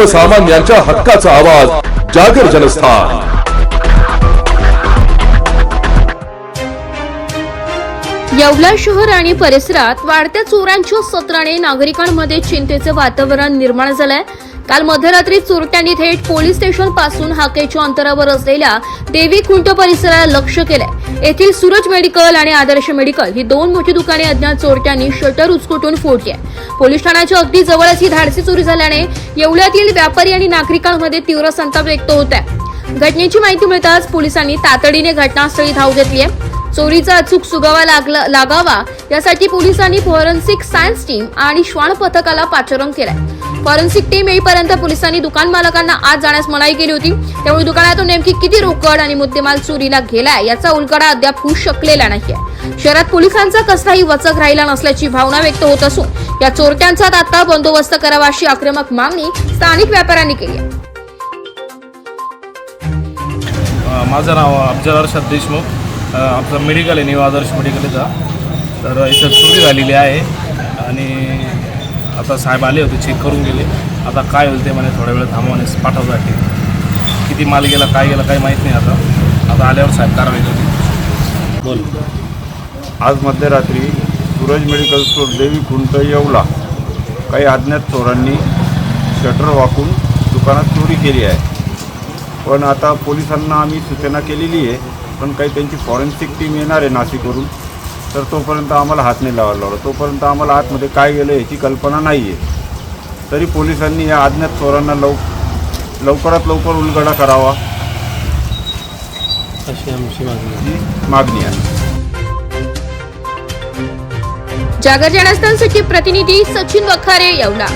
सर्वसामान्यांच्या हक्काचा आवाज जागर जनस्थान। येवला शहर आणि परिसरात वाढत्या चोरांच्या सत्राने नागरिकांमध्ये चिंतेचे वातावरण निर्माण झालंय। काल मध्यरात्री चोरट्यांनी थेट पोलीस स्टेशन पासून हाकेच्या अंतरावर असलेल्या देवी खुंट परिसराला लक्ष केलंय। येथील सूरज मेडिकल आणि आदर्श मेडिकल ही दोन मोठी दुकाने अज्ञात चोरट्यांनी शटर उचकटून फोडली आहे। पोलीस ठाण्याच्या अगदी जवळच ही धाडसी चोरी झाल्याने येवल्यातील व्यापारी आणि नागरिकांमध्ये तीव्र संताप व्यक्त होत आहे। घटनेची माहिती मिळताच पोलिसांनी तातडीने घटनास्थळी धाव घेतली आहे। चोरीचा अचूक सुगावा लागावा यासाठी पोलिसांनी फॉरेन्सिक सायन्स टीम आणि श्वान पथकाला पाचारण केलंय। फॉरेन्सिक टीम येईपर्यंत पोलिसांनी दुकान मालकांना आत जाण्यास मनाई केली होती। त्यामुळे दुकानातून नेमकी किती रोकड आणि मुद्देमाल चोरीला गेलाय याचा उलगडा अद्याप होऊ शकलेला नाहीये। शहरात पोलिसांचा कसलाही वचक राहिला नसल्याची भावना व्यक्त होत असून या चोरट्यांचा तात्काळ बंदोबस्त करावा अशी आक्रमक मागणी स्थानिक व्यापाऱ्यांनी केली आहे। माझं नाव अफजल अर्शद देशमुख। आपलं मेडिकल आहे न्यू आदर्श मेडिकल इथं। तर इथं चोरी झालेली आहे आणि आता साहेब आले होते, चेक करून गेले। आता काय होईल ते म्हणे थोड्या वेळ थांबवण्यास पाठवसाठी। किती माल गेला काय गेला काही माहीत नाही। आता आल्यावर साहेब कारवाई करतील। बोल। आज मध्यरात्री सूरज मेडिकल स्टोर देवी खुंट येवला काही अज्ञात चोरांनी शटर वाकून दुकानात चोरी केली आहे। पण आता पोलिसांना आम्ही सूचना केलेली आहे, पण काही त्यांची फॉरेन्सिक टीम येणार आहे नाशिकवरून। तर तोपर्यंत आम्हाला हात नाही लावायला लावला, तोपर्यंत आम्हाला आतमध्ये काय गेलं याची कल्पना नाही आहे। तरी पोलिसांनी या अज्ञात चोरांना लवकरात लवकर उलगडा करावा अशी आमची मागणी आहे। जागर जनस्थानसाठी प्रतिनिधी सचिन वखारे, येवला।